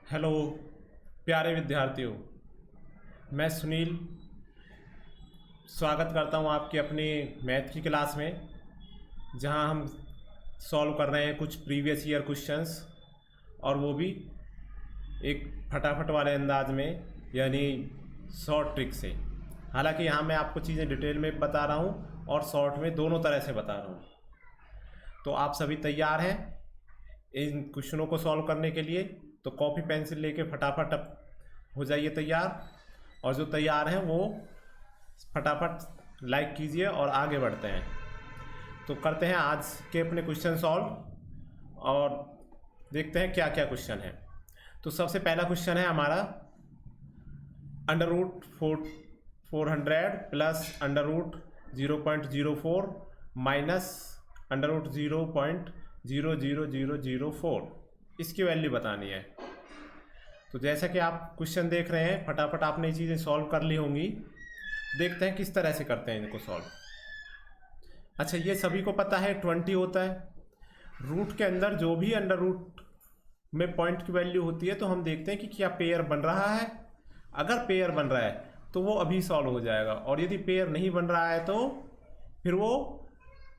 Hello प्यारे विद्यार्थियों, मैं सुनील स्वागत करता हूं आपकी अपनी मैथ की क्लास में, जहां हम सॉल्व कर रहे हैं कुछ प्रीवियस ईयर क्वेश्चंस, और वो भी एक फटाफट वाले अंदाज में, यानी शॉर्ट ट्रिक से। हालांकि यहाँ मैं आपको चीज़ें डिटेल में बता रहा हूँ और शॉर्ट में, दोनों तरह से बता रहा हूँ। तो आप सभी तैयार हैं इन क्वेश्चनों को सॉल्व करने के लिए? तो कॉपी पेंसिल लेके फटाफट अब हो जाइए तैयार, और जो तैयार हैं वो फटाफट लाइक कीजिए और आगे बढ़ते हैं। तो करते हैं आज के अपने क्वेश्चन सॉल्व और देखते हैं क्या क्या क्वेश्चन है। तो सबसे पहला क्वेश्चन है हमारा √400 प्लस √0.04 माइनस √0.00004, इसकी वैल्यू बतानी है। तो जैसा कि आप क्वेश्चन देख रहे हैं, फटाफट आपने ये चीज़ें सॉल्व कर ली होंगी। देखते हैं किस तरह से करते हैं इनको सॉल्व। अच्छा, ये सभी को पता है 20 होता है। रूट के अंदर जो भी अंडर रूट में पॉइंट की वैल्यू होती है, तो हम देखते हैं कि क्या पेयर बन रहा है। अगर पेयर बन रहा है तो वो अभी सॉल्व हो जाएगा, और यदि पेयर नहीं बन रहा है तो फिर वो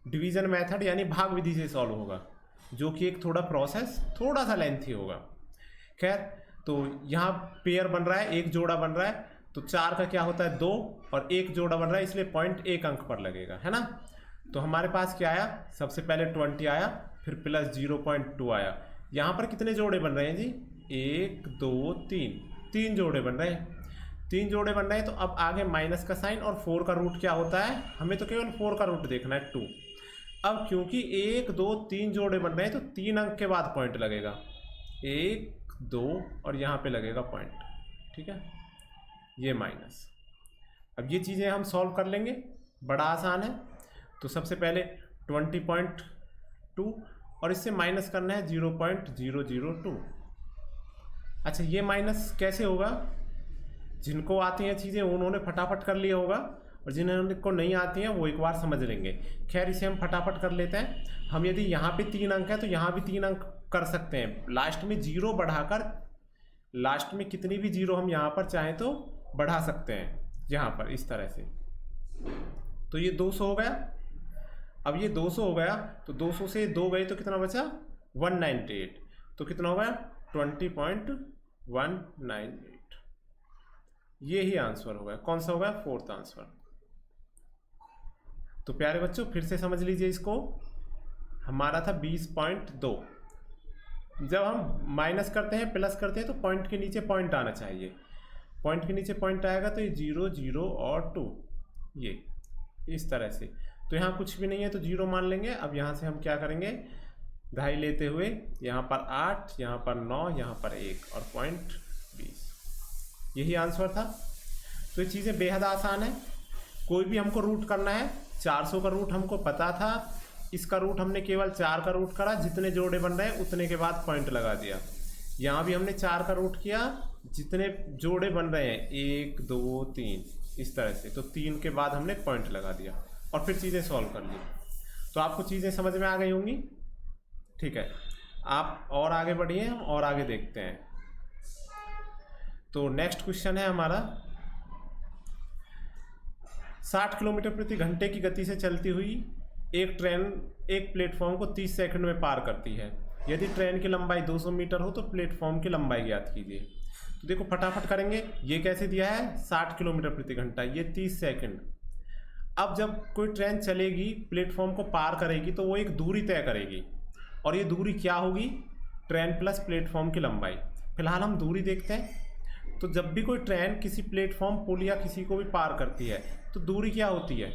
डिवीजन मेथड यानी भाग विधि से सॉल्व होगा, जो कि एक प्रोसेस थोड़ा सा लेंथी होगा। खैर, तो यहाँ पेयर बन रहा है, एक जोड़ा बन रहा है, तो 4 का क्या होता है 2, और एक जोड़ा बन रहा है, इसलिए पॉइंट 1 अंक पर लगेगा, है ना। तो हमारे पास क्या आया, सबसे पहले 20 आया, फिर प्लस 0.2 आया। यहाँ पर कितने जोड़े बन रहे हैं जी? 1 2 3, 3 जोड़े बन रहे हैं। 3 जोड़े बन रहे हैं, तो अब आगे माइनस का साइन, और 4 का रूट क्या होता है, हमें तो केवल 4 का रूट देखना है 2। अब क्योंकि 1 2 3 जोड़े बन रहे हैं, तो 3 अंक के बाद पॉइंट लगेगा, 1 2 और यहाँ पे लगेगा पॉइंट, ठीक है, ये माइनस। अब ये चीज़ें हम सॉल्व कर लेंगे, बड़ा आसान है। तो सबसे पहले 20.2 और इससे माइनस करना है 0.002। अच्छा, ये माइनस कैसे होगा? जिनको आती हैं चीज़ें उन्होंने फटाफट कर लिया होगा, और जिनको नहीं आती हैं वो एक बार समझ लेंगे। खैर, इसे हम फटाफट कर लेते हैं। हम यदि यहाँ पे 3 अंक है तो यहाँ भी 3 अंक कर सकते हैं, लास्ट में 0 बढ़ाकर, लास्ट में कितनी भी 0 हम यहाँ पर चाहें तो बढ़ा सकते हैं, यहाँ पर इस तरह से। तो ये 200 हो गया। अब ये 200 हो गया, तो 200 से 2 गए तो कितना बचा? 198। तो कितना हो गया? 20.198। ये ही आंसर हो गया। कौन सा हो गया? 4th answer. तो प्यारे बच्चों, फिर से समझ लीजिए इसको। हमारा था 20.2। जब हम माइनस करते हैं, प्लस करते हैं, तो पॉइंट के नीचे पॉइंट आना चाहिए। पॉइंट के नीचे पॉइंट आएगा तो ये 0 0 और 2, ये इस तरह से। तो यहाँ कुछ भी नहीं है तो 0 मान लेंगे। अब यहाँ से हम क्या करेंगे, ढाई लेते हुए यहाँ पर 8, यहाँ पर 9, यहाँ पर 1 और पॉइंट 20, यही आंसर था। तो ये चीज़ें बेहद आसान है। कोई भी हमको रूट करना है, 400 का रूट हमको पता था, इसका रूट हमने केवल 4 का रूट करा, जितने जोड़े बन रहे हैं उतने के बाद पॉइंट लगा दिया। यहाँ भी हमने 4 का रूट किया, जितने जोड़े बन रहे हैं 1 2 3 इस तरह से, तो 3 के बाद हमने पॉइंट लगा दिया और फिर चीज़ें सॉल्व कर ली। तो आपको चीज़ें समझ में आ गई होंगी, ठीक है। आप और आगे बढ़िए, हम और आगे देखते हैं। तो नेक्स्ट क्वेश्चन है हमारा, 60 किलोमीटर प्रति घंटे की गति से चलती हुई एक ट्रेन एक प्लेटफॉर्म को 30 सेकंड में पार करती है। यदि ट्रेन की लंबाई 200 मीटर हो तो प्लेटफॉर्म की लंबाई ज्ञात कीजिए। तो देखो फटाफट करेंगे। ये कैसे दिया है? 60 किलोमीटर प्रति घंटा, ये 30 सेकंड। अब जब कोई ट्रेन चलेगी, प्लेटफॉर्म को पार करेगी, तो वो एक दूरी तय करेगी, और ये दूरी क्या होगी? ट्रेन प्लस प्लेटफॉर्म की लंबाई। फिलहाल हम दूरी देखते हैं। तो जब भी कोई ट्रेन किसी प्लेटफॉर्म, पुल या किसी को भी पार करती है, तो दूरी क्या होती है?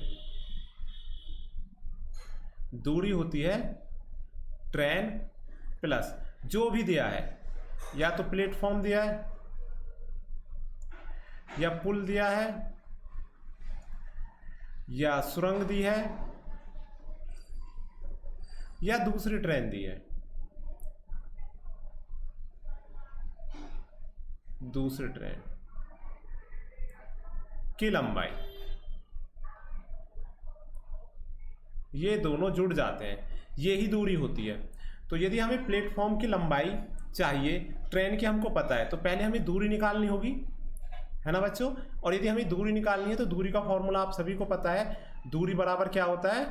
दूरी होती है ट्रेन प्लस जो भी दिया है, या तो प्लेटफॉर्म दिया है, या पुल दिया है, या सुरंग दी है, या दूसरी ट्रेन दी है। दूसरी ट्रेन की लंबाई, ये दोनों जुड़ जाते हैं, ये ही दूरी होती है। तो यदि हमें प्लेटफॉर्म की लंबाई चाहिए, ट्रेन की हमको पता है, तो पहले हमें दूरी निकालनी होगी, है ना बच्चों। और यदि हमें दूरी निकालनी है तो दूरी का फॉर्मूला आप सभी को पता है। दूरी बराबर क्या होता है?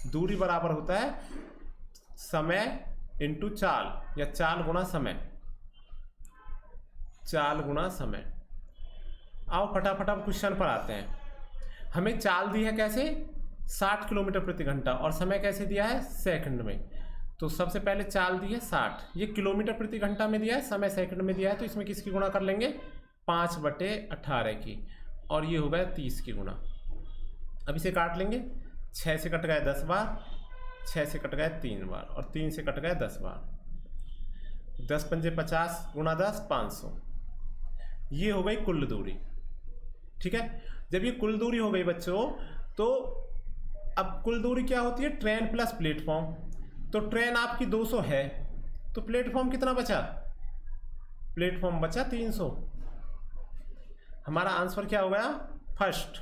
दूरी बराबर होता है समय इंटू चाल, या चाल गुणा समय, चाल गुणा समय। आओ फटाफट अब क्वेश्चन पर आते हैं। हमें चाल दी है कैसे? 60 किलोमीटर प्रति घंटा, और समय कैसे दिया है? सेकंड में। तो सबसे पहले चाल दी है 60, ये किलोमीटर प्रति घंटा में दिया है, समय सेकंड में दिया है, तो इसमें किसकी गुणा कर लेंगे? 5/18 की, और ये हो गया 30 की गुणा। अब इसे काट लेंगे, 6 से कट गए 10 बार, 6 से कट गए 3 बार, और 3 से कट गए 10 बार। 10 पंजे 50 गुणा 10 500, ये हो गई कुल दूरी। ठीक है, जब ये कुल दूरी हो गई बच्चों, तो अब कुल दूरी क्या होती है? Train plus platform. तो ट्रेन आपकी 200 है, तो प्लेटफॉर्म कितना बचा? प्लेटफॉर्म बचा 300। हमारा आंसर क्या हो गया? फर्स्ट।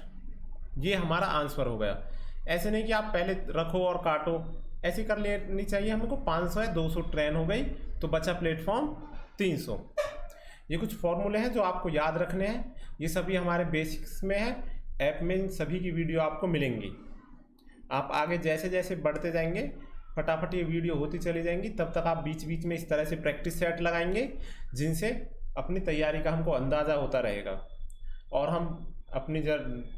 ये हमारा आंसर हो गया। ऐसे नहीं कि आप पहले रखो और काटो, ऐसे कर लेनी चाहिए हमको। 500 है, 200 ट्रेन हो गई, तो बचा प्लेटफॉर्म 300। ये कुछ फॉर्मूले हैं जो आपको याद रखने हैं, ये सभी हमारे बेसिक्स में है। ऐप में इन सभी की वीडियो आपको मिलेंगी। आप आगे जैसे जैसे बढ़ते जाएंगे, फटाफट ये वीडियो होती चली जाएंगी, तब तक आप बीच बीच में इस तरह से प्रैक्टिस सेट लगाएंगे, जिनसे अपनी तैयारी का हमको अंदाज़ा होता रहेगा, और हम अपनी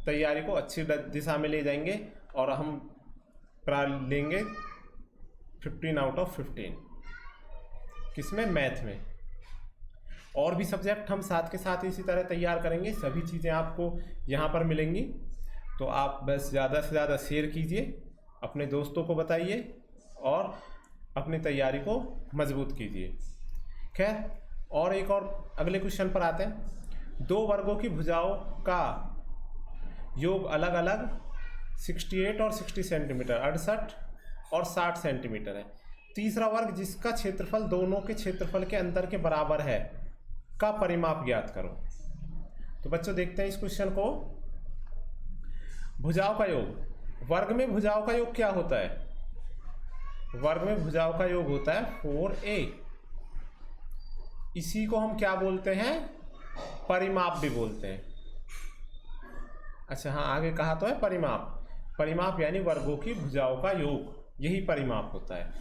तैयारी को अच्छी दिशा में ले जाएंगे, और हम लेंगे 15 आउट ऑफ 15 किसमें? मैथ में। और भी सब्जेक्ट हम साथ के साथ इसी तरह तैयार करेंगे। सभी चीज़ें आपको यहाँ पर मिलेंगी, तो आप बस ज़्यादा से ज़्यादा शेयर कीजिए, अपने दोस्तों को बताइए, और अपनी तैयारी को मजबूत कीजिए। खैर, और एक और अगले क्वेश्चन पर आते हैं। 2 वर्गों की भुजाओं का योग अलग अलग 68 और 60 सेंटीमीटर, 68 और 60 सेंटीमीटर है। तीसरा वर्ग जिसका क्षेत्रफल दोनों के क्षेत्रफल के अंतर के बराबर है का परिमाप ज्ञात करो। तो बच्चों देखते हैं इस क्वेश्चन को। भुजाओं का योग, वर्ग में भुजाओं का योग क्या होता है? वर्ग में भुजाओं का योग होता है 4a। इसी को हम क्या बोलते हैं? परिमाप भी बोलते हैं। अच्छा हाँ, आगे कहा तो है परिमाप। परिमाप यानी वर्गों की भुजाओं का योग, यही परिमाप होता है।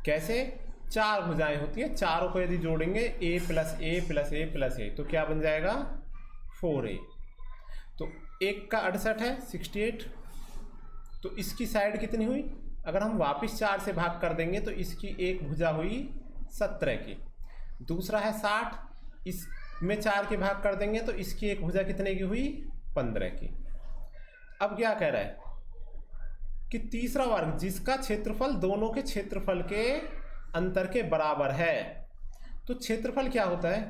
कैसे? 4 भुजाएं होती हैं, चारों को यदि जोड़ेंगे a plus A plus A plus A, तो क्या बन जाएगा? 4a। तो एक का 68 है 68, तो इसकी साइड कितनी हुई? अगर हम वापस 4 से भाग कर देंगे तो इसकी एक भुजा हुई 17 की। दूसरा है 60, इसमें 4 के भाग कर देंगे तो इसकी एक भुजा कितने की हुई? 15 की। अब क्या कह रहा है कि तीसरा वर्ग जिसका क्षेत्रफल दोनों के क्षेत्रफल के अंतर के बराबर है। तो क्षेत्रफल क्या होता है?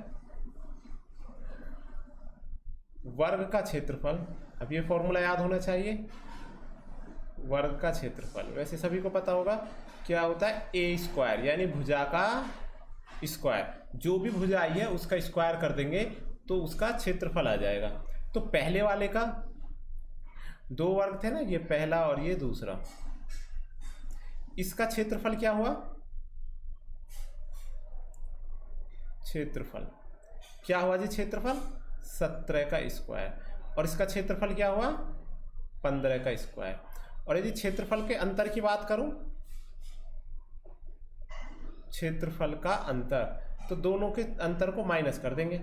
वर्ग का क्षेत्रफल। अब ये फॉर्मूला याद होना चाहिए, वर्ग का क्षेत्रफल वैसे सभी को पता होगा क्या होता है? ए स्क्वायर, यानी भुजा का स्क्वायर। जो भी भुजा आई है उसका स्क्वायर कर देंगे तो उसका क्षेत्रफल आ जाएगा। तो पहले वाले का 2 वर्ग थे ना, ये पहला और ये दूसरा, इसका क्षेत्रफल क्या हुआ? क्षेत्रफल क्या हुआ जी? क्षेत्रफल 17 का स्क्वायर। और इसका क्षेत्रफल क्या हुआ? 15 का स्क्वायर। और यदि क्षेत्रफल के अंतर की बात करूं, क्षेत्रफल का अंतर, तो दोनों के अंतर को माइनस कर देंगे,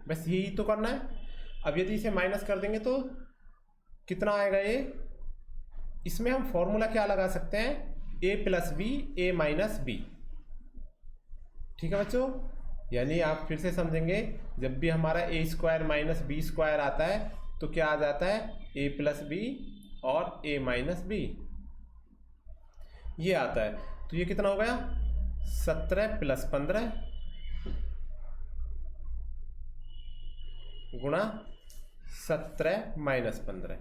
बस यही तो करना है। अब यदि इसे माइनस कर देंगे तो कितना आएगा? ये इसमें हम फॉर्मूला क्या लगा सकते हैं? a plus B, A minus B. ठीक है बच्चों, यानी आप फिर से समझेंगे, जब भी हमारा ए स्क्वायर माइनस बी स्क्वायर आता है तो क्या आ जाता है? a प्लस बी और a माइनस बी, ये आता है। तो ये कितना हो गया? 17 प्लस 15 गुणा 17 माइनस 15,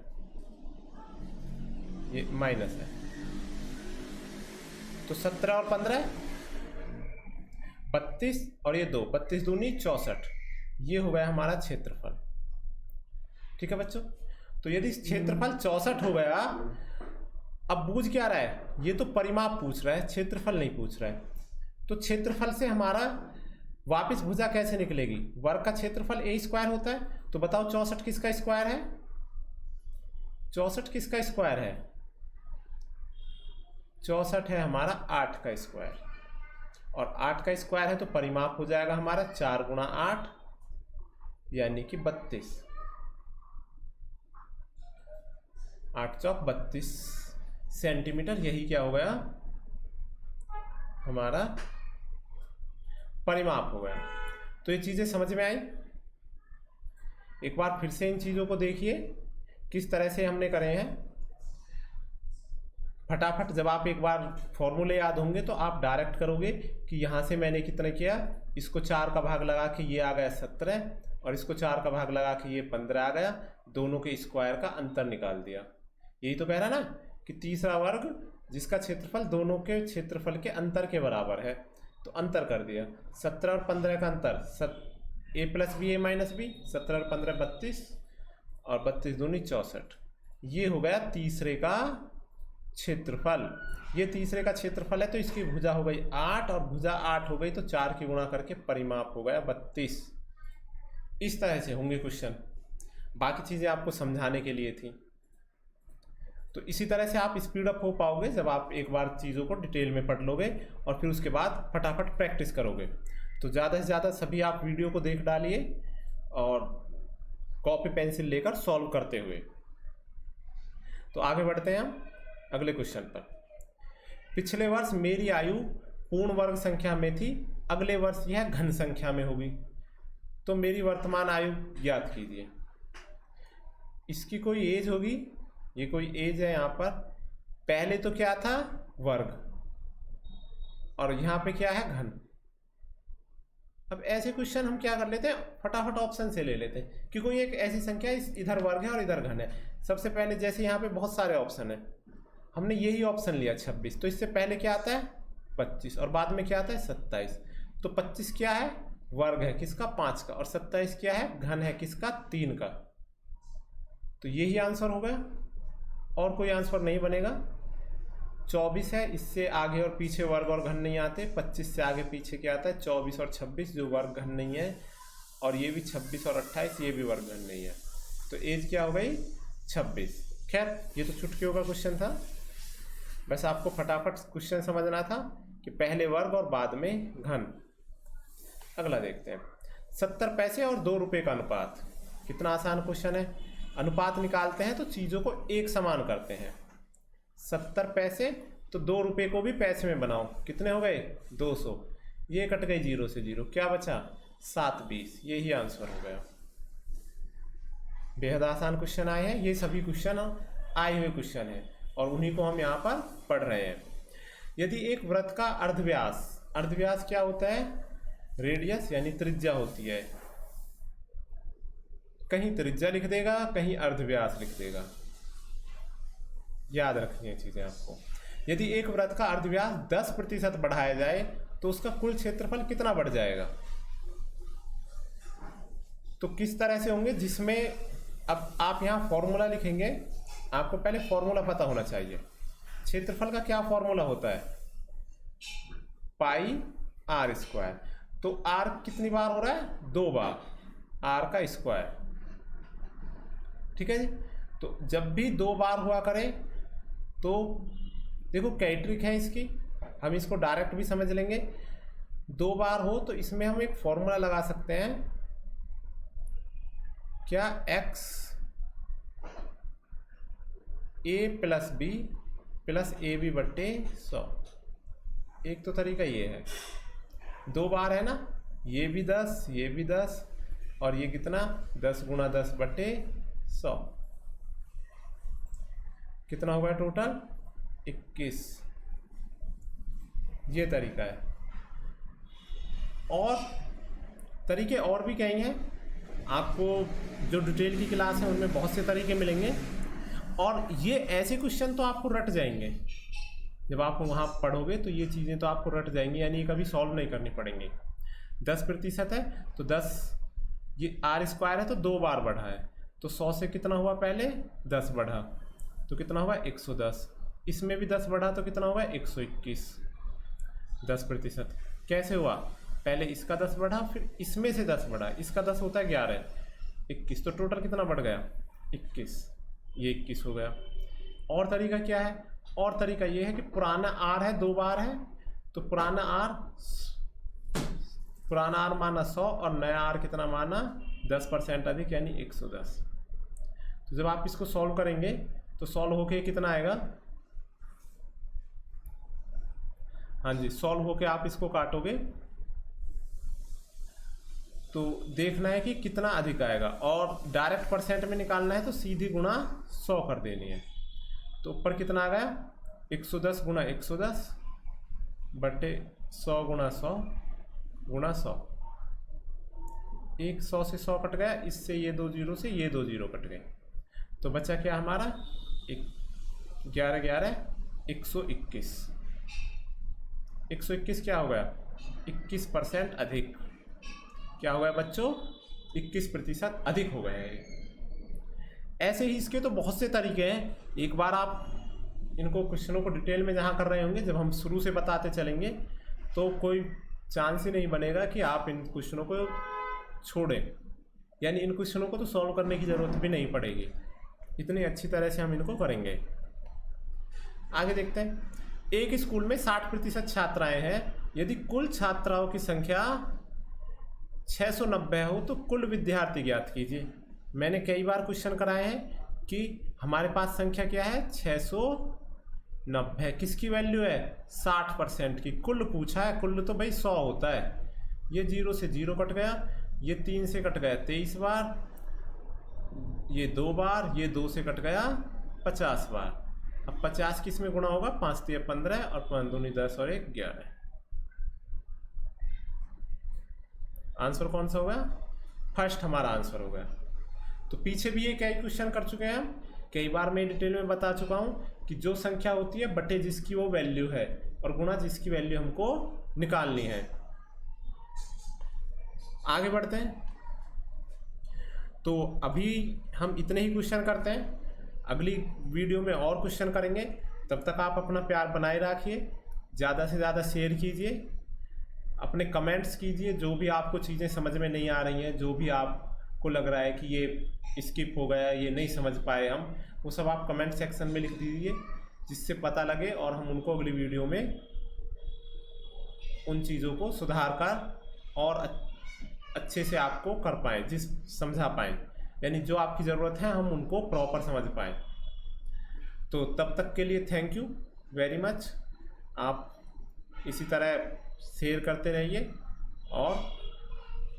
ये माइनस है। तो 17 और 15 32, और ये 2, 32 दूनी 64, ये हो गया हमारा क्षेत्रफल। ठीक है बच्चों, तो यदि क्षेत्रफल 64 हो गया, अब बूझ क्या रहा है? ये तो परिमाप पूछ रहा है, क्षेत्रफल नहीं पूछ रहा है। तो क्षेत्रफल से हमारा वापस भुजा कैसे निकलेगी? वर्ग का क्षेत्रफल a स्क्वायर होता है। तो बताओ 64 किसका स्क्वायर है? 64 किसका स्क्वायर है? 64 है हमारा 8 का स्क्वायर, और 8 का स्क्वायर है तो परिमाप हो जाएगा हमारा 4 गुणा 8 यानी कि 32। 8 चौक 32 सेंटीमीटर। यही क्या हो गया? हमारा परिमाप हो गया। तो ये चीज़ें समझ में आई? एक बार फिर से इन चीज़ों को देखिए किस तरह से हमने करे हैं। फटाफट जब आप एक बार फॉर्मूले याद होंगे तो आप डायरेक्ट करोगे कि यहाँ से मैंने कितना किया, इसको 4 का भाग लगा के ये आ गया 17, और इसको 4 का भाग लगा के ये 15 आ गया। दोनों के स्क्वायर का अंतर निकाल दिया। यही तो कह रहा ना कि तीसरा वर्ग जिसका क्षेत्रफल दोनों के क्षेत्रफल के अंतर के बराबर है, तो अंतर कर दिया। 17 और 15 का अंतर a plus B a minus B, 17 और 15 32, और 32 दूनी 64। ये हो गया तीसरे का क्षेत्रफल। ये तीसरे का क्षेत्रफल है तो इसकी भुजा हो गई 8, और भुजा 8 हो गई तो 4 की गुणा करके परिमाप हो गया 32। इस तरह से होंगे क्वेश्चन। बाकी चीज़ें आपको समझाने के लिए थी। तो इसी तरह से आप स्पीड अप हो पाओगे जब आप एक बार चीज़ों को डिटेल में पढ़ लोगे और फिर उसके बाद फटाफट प्रैक्टिस करोगे। तो ज़्यादा से ज़्यादा सभी आप वीडियो को देख डालिए और कॉपी पेंसिल लेकर सॉल्व करते हुए। तो आगे बढ़ते हैं हम अगले क्वेश्चन पर। पिछले वर्ष मेरी आयु पूर्ण वर्ग संख्या में थी, अगले वर्ष यह घन संख्या में होगी, तो मेरी वर्तमान आयु ज्ञात कीजिए। इसकी कोई एज होगी, ये कोई एज है यहाँ पर। पहले तो क्या था? वर्ग, और यहाँ पे क्या है? घन। अब ऐसे क्वेश्चन हम क्या कर लेते हैं, फटाफट ऑप्शन से ले लेते हैं कि कोई एक ऐसी संख्या इधर वर्ग है और इधर घन है। सबसे पहले जैसे यहाँ पे बहुत सारे ऑप्शन है, हमने यही ऑप्शन लिया 26, तो इससे पहले क्या आता है? 25, और बाद में क्या आता है? 27। तो 25 क्या है? वर्ग है किसका? 5 का, और 27 क्या है? घन है किसका? 3 का। तो यही आंसर हो गया, और कोई आंसर नहीं बनेगा। 24 है, इससे आगे और पीछे वर्ग और घन नहीं आते। 25 से आगे पीछे क्या आता है? 24 और 26 जो वर्ग घन नहीं है, और ये भी 26 और 28 ये भी वर्ग घन नहीं है। तो एज क्या हो गई? 26। खैर ये तो चुटकियों का क्वेश्चन था, बस आपको फटाफट क्वेश्चन समझना था कि पहले वर्ग और बाद में घन। अगला देखते हैं। 70 पैसे और 2 रुपये का अनुपात। कितना आसान क्वेश्चन है। अनुपात निकालते हैं तो चीज़ों को एक समान करते हैं। 70 पैसे तो 2 रुपये को भी पैसे में बनाओ। कितने हो गए? 200। ये कट गई 0 से 0, क्या बचा? 720। यही आंसर हो गया। बेहद आसान क्वेश्चन आए हैं। ये सभी क्वेश्चन आए हुए क्वेश्चन हैं और उन्हीं को हम यहाँ पर पढ़ रहे हैं। यदि एक वृत्त का अर्धव्यास, अर्धव्यास क्या होता है? रेडियस यानी त्रिज्या होती है। कहीं त्रिज्या लिख देगा, कहीं अर्धव्यास लिख देगा, याद रखनी है चीजें आपको। यदि एक वृत्त का अर्धव्यास 10% बढ़ाया जाए तो उसका कुल क्षेत्रफल कितना बढ़ जाएगा? तो किस तरह से होंगे, जिसमें अब आप यहाँ फॉर्मूला लिखेंगे। आपको पहले फॉर्मूला पता होना चाहिए। क्षेत्रफल का क्या फॉर्मूला होता है? पाई आर स्क्वायर। तो आर कितनी बार हो रहा है? 2 बार, आर का स्क्वायर। ठीक है जी। तो जब भी 2 बार हुआ करे तो देखो कई ट्रिक है इसकी, हम इसको डायरेक्ट भी समझ लेंगे। 2 बार हो तो इसमें हम एक फॉर्मूला लगा सकते हैं। क्या? X A plus B plus A B बट्टे 100। एक तो तरीका ये है। 2 बार है ना, ये भी 10, ये भी 10, और ये कितना? 10 गुणा 10 बट्टे 100। कितना होगा टोटल? 21। ये तरीका है। और तरीके और भी कई हैं। आपको जो डिटेल की क्लास है उनमें बहुत से तरीके मिलेंगे, और ये ऐसे क्वेश्चन तो आपको रट जाएंगे। जब आप वहाँ पढ़ोगे तो ये चीज़ें तो आपको रट जाएंगी, यानी ये कभी सॉल्व नहीं करनी पड़ेंगी। 10% है तो 10, ये आर स्क्वायर है तो 2 बार बढ़ा है, तो 100 से कितना हुआ? पहले 10 बढ़ा तो कितना हुआ? 110। इसमें भी 10 बढ़ा तो कितना हुआ? 121। 10%। कैसे हुआ, पहले इसका 10 बढ़ा, फिर इसमें से 10 बढ़ा, इसका 10 होता है 11, 21, तो टोटल कितना बढ़ गया 21, ये 21 हो गया। और तरीका क्या है, और तरीका ये है कि पुराना आर है 2 बार है, तो पुराना आर माना 100 और नया आर कितना माना 10% अधिक यानी 110। तो जब आप इसको सॉल्व करेंगे तो सॉल्व होके कितना आएगा, हाँ जी, सॉल्व होके आप इसको काटोगे तो देखना है कि कितना अधिक आएगा, और डायरेक्ट परसेंट में निकालना है तो सीधी गुणा 100 कर देनी है। तो ऊपर कितना आ गया 110 गुणा 110 बटे 100 गुणा 100 गुणा 100, 100 से 100 कट गया, इससे ये 2 जीरो से ये 2 जीरो कट गए, तो बचा क्या हमारा 11 11 121, 121 क्या हो गया 21% अधिक, क्या हो गया बच्चों 21% अधिक हो गया है। ऐसे ही इसके तो बहुत से तरीके हैं, एक बार आप इनको क्वेश्चनों को डिटेल में जहाँ कर रहे होंगे, जब हम शुरू से बताते चलेंगे तो कोई चांस ही नहीं बनेगा कि आप इन क्वेश्चनों को छोड़ें, यानी इन क्वेश्चनों को तो सॉल्व करने की ज़रूरत भी नहीं पड़ेगी, इतनी अच्छी तरह से हम इनको करेंगे। आगे देखते हैं, एक स्कूल में 60% छात्राएं हैं, यदि कुल छात्राओं की संख्या 690 हो तो कुल विद्यार्थी ज्ञात कीजिए। मैंने कई बार क्वेश्चन कराए हैं कि हमारे पास संख्या क्या है 690, किसकी वैल्यू है 60% की, कुल पूछा है, कुल तो भाई 100 होता है, ये 0 से 0 कट गया, ये 3 से कट गया 23 बार, ये 2 बार, ये 2 से कट गया 50 बार। अब 50 किस में गुणा होगा, 5 3 15 और 5 2 10 और 1 11। आंसर कौन सा होगा, फर्स्ट हमारा आंसर होगा। तो पीछे भी ये कई क्वेश्चन कर चुके हैं हम, कई बार मैं डिटेल में बता चुका हूँ कि जो संख्या होती है बटे जिसकी वो वैल्यू है और गुणा जिसकी वैल्यू हमको निकालनी है। आगे बढ़ते हैं, तो अभी हम इतने ही क्वेश्चन करते हैं, अगली वीडियो में और क्वेश्चन करेंगे। तब तक आप अपना प्यार बनाए रखिए, ज़्यादा से ज़्यादा शेयर कीजिए, अपने कमेंट्स कीजिए, जो भी आपको चीज़ें समझ में नहीं आ रही हैं, जो भी आपको लग रहा है कि ये स्किप हो गया, ये नहीं समझ पाए हम, वो सब आप कमेंट सेक्शन में लिख दीजिए, जिससे पता लगे और हम उनको अगली वीडियो में उन चीज़ों को सुधार कर और अच्छे से आपको कर पाएँ, समझा पाएँ, यानी जो आपकी ज़रूरत है हम उनको प्रॉपर समझ पाएँ। तो तब तक के लिए थैंक यू वेरी मच। आप इसी तरह शेयर करते रहिए और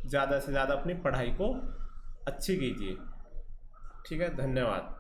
ज़्यादा से ज़्यादा अपनी पढ़ाई को अच्छी कीजिए। ठीक है, धन्यवाद।